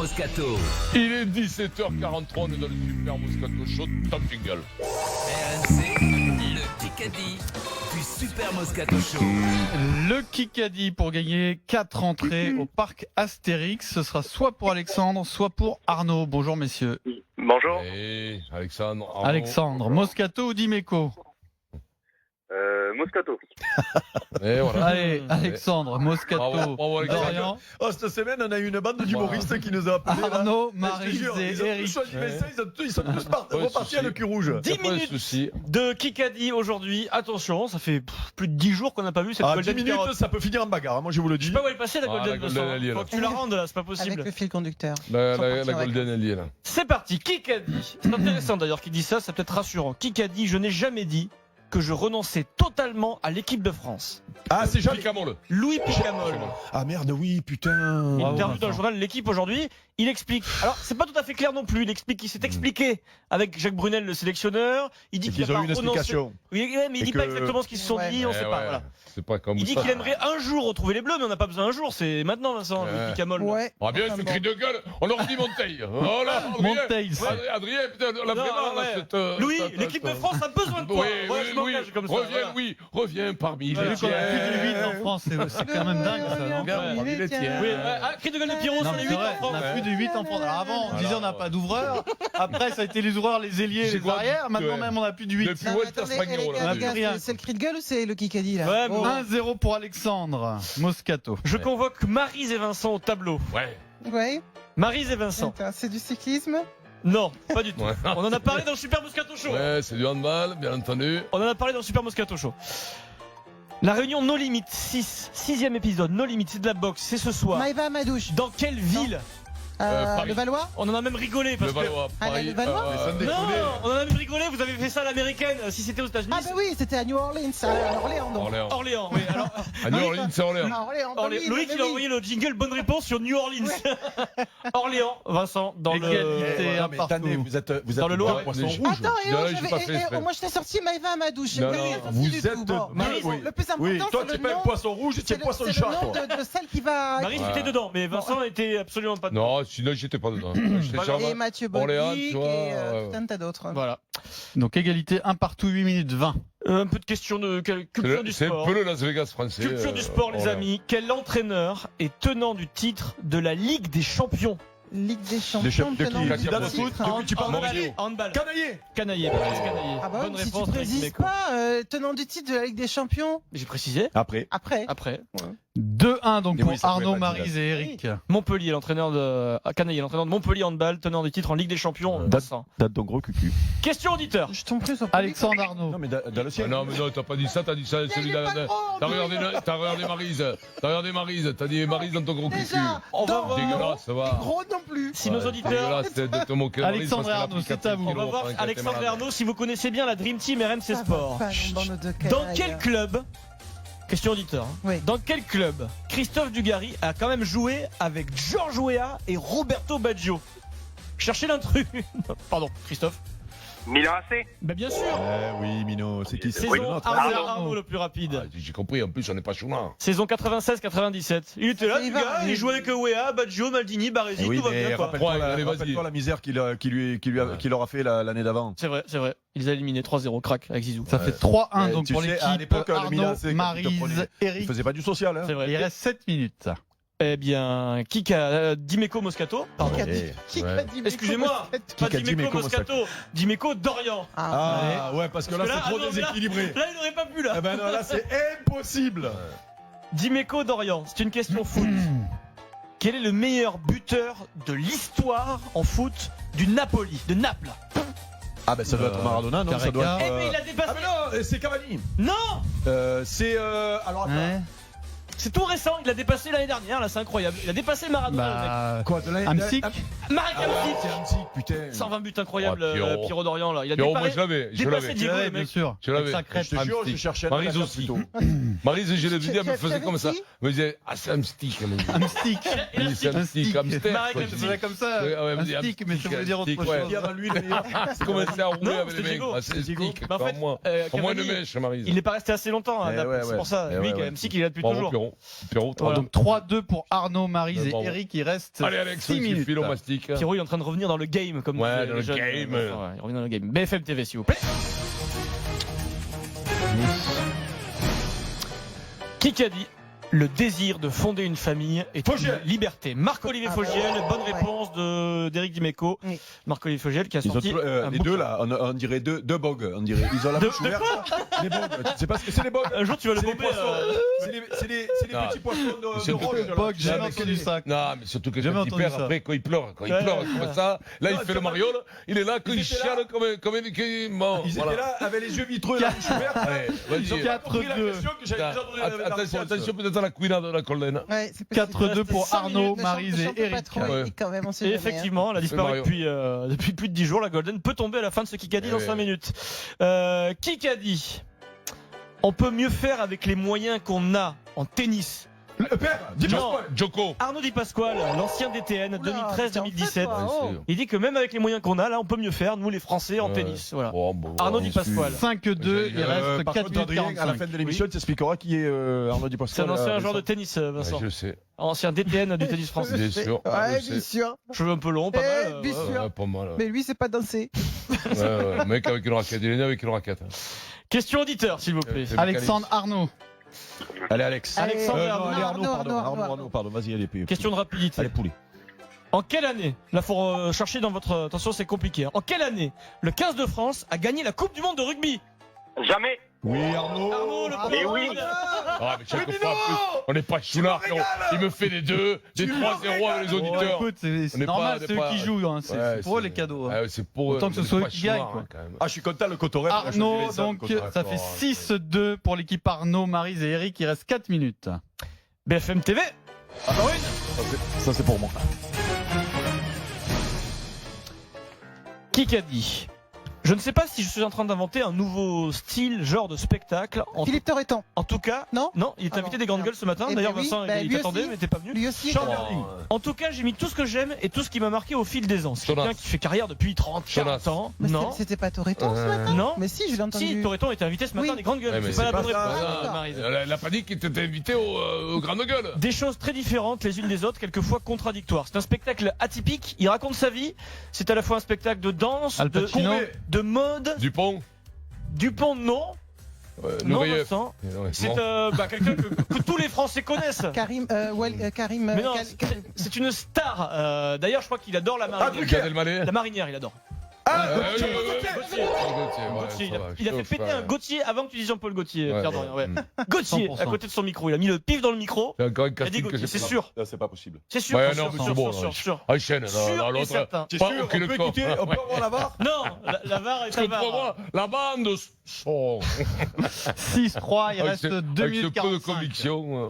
Moscato. Il est 17h43, on est dans le Super Moscato Show, top jingle. RMC, le Kikadi du Super Moscato Show. Le Kikadi pour gagner 4 entrées au parc Astérix. Ce sera soit pour Alexandre, soit pour Arnaud. Bonjour messieurs. Bonjour. Et Alexandre. Arnaud. Alexandre, Moscato ou Dimeco? Moscato. Et voilà. Allez, Alexandre, Moscato, Bravo, Alexandre. Dorian, Oh, cette semaine, on a eu une bande d'humoristes qui nous a appelés. là. Arnaud, Je te jure, Maryse ils et ont Eric. tous choisi le message, ils sont tous Pas de repartis à souci. le cul rouge. 10 Pas de minutes souci. de Kikadi aujourd'hui. Attention, ça fait plus de 10 jours qu'on n'a pas vu cette Ah, 10 Golden minutes, Carotte. ça peut finir en bagarre, hein, moi je vous le Je dis. sais pas où elle est passée la Ah, Golden, la Golden, Vincent. elle y est là. Faut que tu la rendes là, c'est pas Avec possible. le fil conducteur. La Sans partir avec. Golden, elle y est là. C'est parti, Kikadi. C'est intéressant d'ailleurs qu'il dit ça, c'est peut-être rassurant. Kikadi, je n'ai jamais dit que je renonçais totalement à l'équipe de France. Ah, c'est Jean. Picamole. Louis Picamol, Ah merde, oui, putain. Bravo, interview dans le Vincent. journal L'équipe aujourd'hui, il explique. Alors, c'est pas tout à fait clair non plus. Il explique qu'il s'est expliqué avec Jacques Brunel, le sélectionneur. Il dit Et qu'il qu'ils a ont pas eu une renoncé. explication. Oui, mais il Et dit que- pas exactement ce qu'ils se sont dit, on Eh sait ouais, pas. Voilà. C'est pas comme Il dit ça. qu'il aimerait un jour retrouver les Bleus, mais on n'a pas besoin d'un jour. C'est maintenant, Vincent, Ouais. Louis Picamol. Ouais. Ah bien, ce cri de gueule, on leur dit Monteil. Oh là, Monteil. Adrien, putain, on l'a Non, vraiment, là, ouais. cette, Louis, cette- l'équipe de cette- France a besoin de toi. Oui, Ouais, je oui, m'engage comme ça. reviens, voilà. oui, reviens parmi Voilà, les Vu qu'on a plus de 8 tiens. en France, c'est quand même dingue ça, non? Regarde, il est tiens. Oui, cri de gueule de Pierrot Non, sur mais les c'est 8 vrai, en on a France. plus de 8 en France. Alors avant, on Voilà, disait on n'a ouais. pas d'ouvreurs. Après, ça a été les ouvreurs, les ailiers, C'est les quoi, arrières. Maintenant ouais. même, on a plus de 8. Depuis Non, mais Walter attendez, Spagnuolo, les là. gars, On a plus rien. c'est le cri de gueule ou c'est le Kikadi là? Ouais, Oh. 1-0 pour Alexandre. Moscato. Je convoque Maryse et Vincent au tableau. Ouais. Ouais. Maryse et Vincent. Attends, c'est du cyclisme? Non, pas du tout. Ouais. On en a parlé dans le Super Moscato Show. Ouais, c'est du handball, bien entendu. On en a parlé dans le Super Moscato Show. La réunion No Limit 6e épisode, No Limit, c'est de la boxe, c'est ce soir. Maïva Madouche. Dans quelle ville? Paris. Le Valois? On en a même rigolé Le parce que. Valois, Ah, Paris. le Valois Non, on en a même rigolé, vous avez fait ça à l'américaine, si c'était aux États-Unis. Ah bah oui, c'était à New Orleans, à Orléans donc. Orléans. Orléans, oui. Alors, À New Orleans, c'est Orléans. Ah, Orléans, Orléans. oui, Loïc, mais il a oui. envoyé le jingle, bonne réponse sur New Orleans. Orléans, Vincent, dans le. Égalité. Non, mais attendez, vous êtes Dans le Loiret. un poisson Mais je- rouge. Attends, et Non, oh, j'ai j'avais- pas fait exprès. moi je t'ai sorti Maïva Madouche. Non, J'ai non, rien sorti vous du tout. êtes- Bon, Maryse, bon, le plus important, Oui, toi c'est tu le es pas un nom. poisson rouge, tu es C'est un poisson le chat. nom toi. de celle qui va. Maryse Ouais. était dedans, mais Vincent était absolument pas dedans. Non, sinon j'étais pas dedans. J'étais Pas sur Et Mathieu Orléans, Bodic tu vois, et ouais. tout un tas d'autres. Voilà. Donc égalité 1 partout, 8 minutes 20. Un peu de question de culture du C'est un sport. peu le Las Vegas français. Culture du sport, les Orléans. amis. Quel entraîneur est tenant du titre de la Ligue des Champions? Ligue des Champions. Les chefs de tenant qui du Candidat de titre, foot hein. Depuis que tu parles de Handball. Mourinho. Handball. Canaillé. Canaillé, Patrice Canaillé. Ah bah Bonne oui, si tu réponse, Eric précises Dimeco. pas, tenant du titre de la Ligue des Champions, J'ai précisé. Après. après. Après. 2-1 donc Mais pour oui, ça pouvait Arnaud, pas être Maryse et Eric. Montpellier, l'entraîneur de Canaillé, l'entraîneur de Montpellier Handball, tenant du titre en Ligue des Champions. Vincent. Date ton gros cucu. Question auditeur. Je tombe plus sur Alexandre Arnaud. Non, mais dans le Ah ciel. non, mais non, t'as pas dit ça, t'as dit ça, celui d'Alain. T'as regardé Maryse. T'as regardé Maryse. T'as dit Maryse dans ton gros cul. Déjà, On va voir. Dégueulasse, ça va. gros non plus. Si nos Ouais, auditeurs. dégueulasse de te moquer de Maryse Alexandre parce qu'elle a Arnaud, pris c'est 4 à vous. On va kilos voir pendant qu'elle Alexandre était et malade. Arnaud si vous connaissez bien la Dream Team RMC Ça va Sport. pas, bande de Dans canailles. quel club, question auditeur, hein, Oui. dans quel club Christophe Dugarry a quand même joué avec Georges Weah et Roberto Baggio? Cherchez l'intrus. Pardon, Christophe. Milan AC. Bah bien sûr. Oui, Mino, c'est qui c'est Saison le nôtre. Arnaud le plus rapide. Ah, j'ai compris, en plus on n'est pas choulin. Saison 96-97. Il était là, Il le va, gars, il il- jouait avec Weah, Baggio, Maldini, Baresi, Eh oui, tout va mais bien quoi. rappelle-toi Ouais, allez, vas-y. rappelle-toi la misère qu'il leur a fait l'année d'avant. C'est vrai, c'est vrai. Ils a éliminé 3-0, crack, avec Zizou. Ça fait 3-1 donc Tu pour sais, l'équipe à l'époque, le Arnaud, Milan, c'est quand tu te Maryse, prenais- Il Eric. faisait pas du social. Hein. C'est vrai. Il reste 7 minutes. Eh bien, Dimeco Moscato. Pardon. Qui a dit- Eh, qui ouais. a dit Excusez-moi, Moscato pas a dit Dimeco Dimeco Moscato, Dimeco Dorian. Ah, Ah ouais, parce que là Parce que c'est trop là, ah non, mais là- déséquilibré. Là, il n'aurait pas pu là. Eh ben non, là c'est impossible. Dimeco Dorian, c'est une question foot. Quel est le meilleur buteur de l'histoire en foot du Napoli, de Naples? Ah ben ça doit être Maradona, non? Ça doit Carreca. être. Eh mais il a Ah dépassé. mais non, c'est Cavani. Non, C'est alors attends. Ouais. c'est tout récent. Il a dépassé l'année dernière. Là, c'est incroyable. Il a dépassé Maradona. Bah, Quoi de l'année Amsic. Marek Ah, Hamsik. c'est Amsic, putain. 120 buts incroyables, Oh, Pierrot. Pierrot Dorian là. Il a Pierrot, moi dépassé, je l'avais, je dépassé l'avais. Diego, Ouais, le bien mec. sûr. Je l'avais. Avec sa crête. Je te jure, je Amsic. cherchais Maryse l'adversaire aussi. plutôt. Maryse, je l'ai vu, elle me faisait Avec comme ça. qui Elle me disait, ah c'est un stick. Elle me disait. Un stick. Il a Oui, c'est un Un stick, stick. hamster. Marek quoi, Hamsik. je Ça dis. va comme ça. Ouais, ouais, Un mais stick, mais ça veut dire autre stick, chose. ouais. Qui avant lui le meilleur. C'est commencé à rouler Non, avec c'était les mecs. Diego. Ah, c'est C'est Diego. stick. Bah, en fait, Au moins Cavani, une mèche, Maryse. il est pas resté assez longtemps à Eh Naples, ouais, c'est ouais. pour ça. Eh Lui, ouais, quand ouais. même, si qu'il est là depuis Bravo, toujours. Pierrot. Pierrot, Voilà, 3-2. donc 3-2 pour Arnaud, Maryse et Bon. Eric. Il reste Allez, Alex, 6 minutes. philo mastic. Pierrot il est en train de revenir dans le game, comme Ouais, disaient dans les le jeunes. game. Ouais, il revient dans le game. BFM TV, s'il vous plaît. Qui a dit le désir de fonder une famille est une liberté? Marc-Olivier Fogiel, bonne réponse d'Éric Dimeco. Oui. Marc-Olivier Fogiel qui a Ils ont sorti un les bouquin. deux là, on dirait deux bogues. On dirait ils ont la De- bouche de ouverte. Les bogues. C'est pas ce que c'est les bogues. Un jour tu vas le C'est les bomber. poissons. C'est les Non. petits poissons de Surtout rouge. que là. Bog, j'ai Non, jamais mais entendu ça. Non, mais surtout que Jamais quand il entendu perd, ça. après, quand il pleure Ouais, comme ouais. ça, là, il Non, fait le tu mariole, il est là, quand il étaient là. chiale comme une. Bon, Ils voilà. étails là avec les yeux vitreux, la bouche ouverte. Allez, Ils ont vas-y. pas compris la 4-2. question que j'avais déjà donné la Attention, réponse. attention peut-être à la couina de la colline. Ouais, c'est possible. 4-2 pour cinq Arnaud, minutes, Maryse Ne et chante pas Eric. trop, Ouais. Eric, quand même, on sait Et jamais, effectivement, elle a disparu Mario. depuis plus de 10 jours. La Golden peut tomber à la fin de ce Kikadi dans Eh 5 oui. minutes. Kikadi, on peut mieux faire avec les moyens qu'on a en tennis. Le père, dis-moi Non. quoi. Joko. Arnaud Di Pasquale, l'ancien DTN, Oula, 2013-2017. t'es en fait, toi. Il dit que même avec les moyens qu'on a, là, on peut mieux faire, nous les Français, en Ouais. tennis. Voilà. Bon, bon, Arnaud bon, Di Pasquale. 5-2, il reste Par 4 contre, minutes Adrien, à la fin 45. de l'émission, tu expliqueras qui est Arnaud Di C'est Pasquale. un ancien joueur de tennis, Ouais, Vincent. je le sais. Ancien DTN du tennis français. Bien sûr. Ouais, je bien sais. sûr. Cheveux un peu longs, pas Eh, mal. bien sûr. Ouais, pas mal. Ouais. Mais lui, c'est pas danser. Ouais, mec avec une raquette. Il est né avec une raquette. Question auditeur, s'il vous plaît. C'est Alexandre Arnaud. Allez, Alex. Alexandre Allez, Arnaud. Allez, Arnaud, pardon. Arnaud. Arnaud, pardon. Vas-y, allez. Question de rapidité. Allez, poulet. En quelle année, là faut chercher dans votre, attention c'est compliqué, hein. En quelle année le 15 de France a gagné la Coupe du Monde de rugby? Jamais. Oui, Arnaud. Arnaud, le Mais premier. oui. Ah, mais chaque fois, en plus, on n'est pas chounard. Il me fait des 2, des 3-0 avec les Bon, auditeurs. écoute, c'est On n'est normal, pas- c'est eux pas- qui jouent. Hein. C'est Ouais, pour eux c'est- les cadeaux. hein. Ah ouais, c'est pour eux. Autant que ce On est soit eux pas qui gagnent, chounard, quoi. hein, quand même. Ah, je suis content, le cotorep. Arnaud, donc ça fait 6-2 pour l'équipe Arnaud, Maryse et Eric. Il reste 4 minutes. BFM TV. Ça, c'est pour moi. Qui a dit? Je ne sais pas si je suis en train d'inventer un nouveau style, genre de spectacle. Philippe Torreton. En tout cas, Non il est Ah invité non, des grandes non. gueules ce matin. Eh D'ailleurs, ben oui, Vincent, bah, il lui t'attendait, aussi. mais t'es pas venu. Lui aussi. Charles euh, Berling. En tout cas, j'ai mis tout ce que j'aime et tout ce qui m'a marqué au fil des ans. C'est Jonas. quelqu'un qui fait carrière depuis 30, 40 ans. mais Non. C'était pas Torreton ce matin. Non. Mais si, je l'ai entendu. Si, Torreton était invité ce matin Oui. des grandes gueules. Ouais, mais c'est pas c'est la pas bonne ça. réponse, Ah, Maryse. La panique qui était invité aux grandes gueules. Des choses très différentes les unes des autres, quelquefois contradictoires. C'est un spectacle atypique, il raconte sa vie. C'est à la fois un spectacle de danse, Al Pacino. de mode. Dupont. Dupont, non. Non, Nureyev. Vincent. C'est Non. quelqu'un que tous les Français connaissent. Karim. Karim. Mais non, c'est une star. D'ailleurs, je crois qu'il adore la marinière. Gad Elmaleh. La marinière, il adore. Gauthier. Gauthier, il a fait péter un Gauthier avant que tu dises Jean-Paul Gauthier, Ouais, Pierre Dorian. Ouais. ouais. Gauthier, 100%. à côté de son micro. Il a mis le pif dans le micro. C'est encore un Il a dit casting que Gauthier, j'ai c'est fait. sûr. Là, c'est pas possible. C'est sûr, Ouais, sûr, non, mais sûr, c'est bon. sûr, sûr. Enchaîne. Sûr Dans et l'autre. certain. T'es Pas sûr, aucune on peut con. écouter, on peut avoir la barre. Non, la VAR est Parce que la pour moi, VAR. la bande son. 6-3, il reste 2 Avec ce minutes peu de 45. conviction.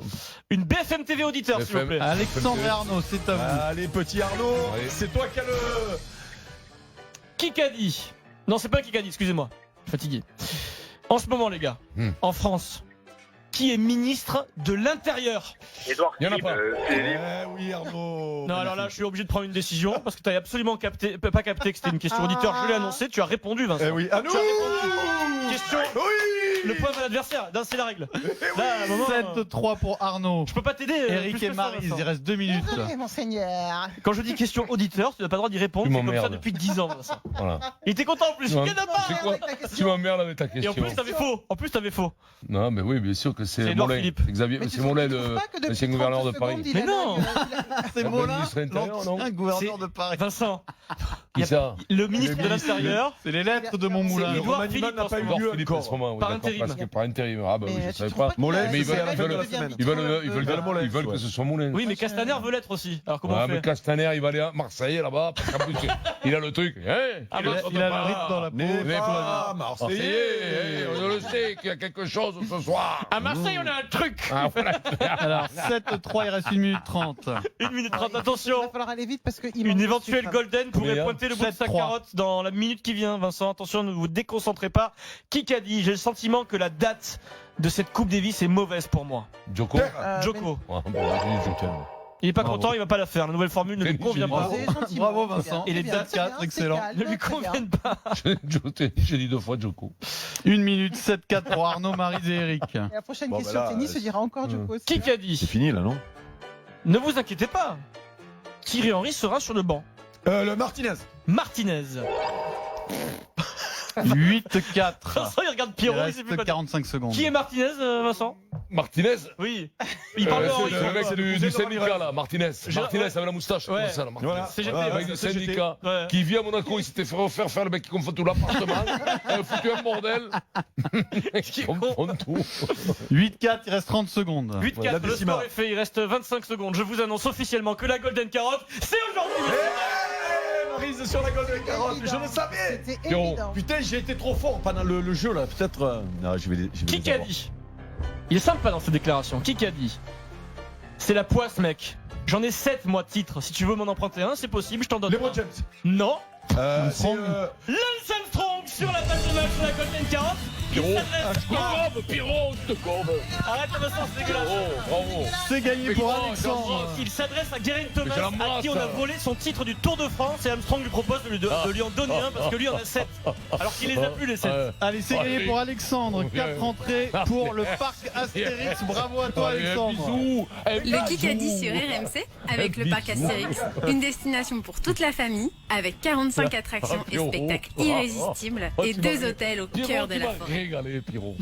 Une BFM TV auditeur, s'il vous BFM. plaît. Alexandre et Arnaud, c'est à vous. Allez, petit Arnaud, Ouais. c'est toi qui as le. Kikadi. Non, c'est pas Kikadi, excusez-moi. Je suis fatigué. En ce moment, les gars, en France, qui est ministre de l'Intérieur? Edouard Il y en a Philippe, pas. Philippe. Eh oui, Arnaud. Non, alors là, je suis obligé de prendre une décision parce que tu absolument pas capté que c'était une question auditeur. Je l'ai annoncé, tu as répondu, Vincent. Eh oui, à nous. Tu as répondu. Question. Oui. Le point va l'adversaire. Non, c'est la règle. Là, à un moment, 7-3 pour Arnaud. je peux pas t'aider. Eric plus et que ça, Maryse, Vincent. il reste 2 minutes. Désolé, monseigneur. Quand je dis question auditeur, tu n'as pas le droit d'y répondre. Tu C'est comme ça m'emmerdes. depuis 10 ans, Vincent. Voilà. Il était content en plus. Tu Il y en a pas. C'est quoi avec ta Tu question. m'emmerdes avec ta Et en question. plus, t'avais faux. En plus, t'avais faux. Non, mais oui, bien sûr que C'est c'est Edouard Mollet. Philippe. Xavier, Mais tu c'est Mollet, trouves pas que depuis l'ancien gouverneur de 30 Paris. secondes, il Mais a non. C'est Le bon là ministre intérieur, non l'ancien gouverneur de Paris. Vincent, Qui ça le ministre de l'Intérieur, C'est les lettres de mon moulin. C'est Édouard Romain Philippe n'a en pas ce eu moment. lieu Philippe en ce encore. moment, oui, Par d'accord, intérim. parce que par intérim. Ah bah oui, je Mais savais tu pas. trouves Mollet, que mais ils c'est veulent- la ils gueule veulent- devient Ils veulent, vitreux, ils veulent, de- ils veulent que ce soit Moulin. Oui, mais Castaner veut l'être aussi. Alors comment Ah, on mais fait? Castaner, il va aller à Marseille là-bas, parce qu'en plus, il a le truc. Hein Ah, Il a le rythme dans la peau. N'est Mais pas Marseillais, Marseillais. on le sait qu'il y a quelque chose ce soir. À Marseille, on a un truc. Ah, voilà. Alors 7-3, il reste 1 minute 30. 1 minute 30, Il attention. va falloir aller vite parce que Une éventuelle golden pourrait Combien? pointer le bout de sa 7-3. carotte dans la minute qui vient. Vincent, attention, ne vous déconcentrez pas. Qui a dit? J'ai le sentiment que la date de cette Coupe Davis est mauvaise pour moi. Joko. Joko. Ah, bon, vas-y, Joko. Il est pas Bravo. content, il va pas la faire. La nouvelle formule ne lui convient pas. Bravo. C'est gentil, Bravo, c'est Vincent. bien, Et les c'est bien, dates c'est bien, 4, c'est excellent. calme, Ne lui très bien. conviennent pas. J'ai dit 2 fois Joko. 1 minute 7-4 pour Arnaud, Maryse et Eric. Et la prochaine Bon, question bah là, tennis se dira encore Joko. Qui a dit? C'est fini là, non? Ne vous inquiétez pas. Thierry Henry sera sur le banc. Le Martinez. Martinez. 8-4. Vincent, il regarde Il Pierrot, il sait reste plus quoi dire. 45 secondes. Qui est Martinez, Vincent? Martinez Oui. Il parle de c'est Henry. le mec c'est du le syndicat là, Martinez. Je- Martinez ouais. avec la moustache. Ouais. Comment ça, là, Martinez Voilà. CGT, Voilà, Le mec du CGT. syndicat Ouais. qui vit à Monaco, il s'était fait refaire faire le mec qui confond tout l'appartement. Il a foutu un bordel. Qui est Il con. confond tout. 8-4, il reste 30 secondes. 8-4, La le décima. score est fait, il reste 25 secondes. Je vous annonce officiellement que la Golden Carotte, c'est aujourd'hui. Maryse sur la Golden Carotte, je le savais. C'était Pierrot. évident. Putain, j'ai été trop fort pendant le jeu là. Peut-être. Non, je vais les Qui a avoir. dit? Il est simple pas dans cette déclaration. Qui a dit? C'est la poisse, mec. J'en ai 7 mois de titre. Si tu veux m'en emprunter un, c'est possible, je t'en donne LeBron un. James. Non. C'est, Lance Armstrong sur la page de match de la Golden Carotte. Il Pierrot. s'adresse à... Pierrot, je te courbe. Arrête la Vincent, c'est dégueulasse. Bravo. C'est gagné pour Mais Alexandre. comment, Il s'adresse à Geraint Thomas, je l'embrasse. à qui on a volé son titre du Tour de France, et Armstrong lui propose de lui en donner un parce que lui en a 7. Alors qu'il les a plus les 7. Allez, c'est gagné pour Alexandre. 4 entrées pour le parc Astérix. Bravo à toi, Allez, un Alexandre. bisou. Un Le Kikadi bisou. sur RMC avec le Bisous. parc Astérix, une destination pour toute la famille avec 45 attractions et Pierrot. spectacles irrésistibles Oh, et tu 2 m'as- hôtels au Pierrot, cœur de tu la m'as forêt. régalé, Pierrot.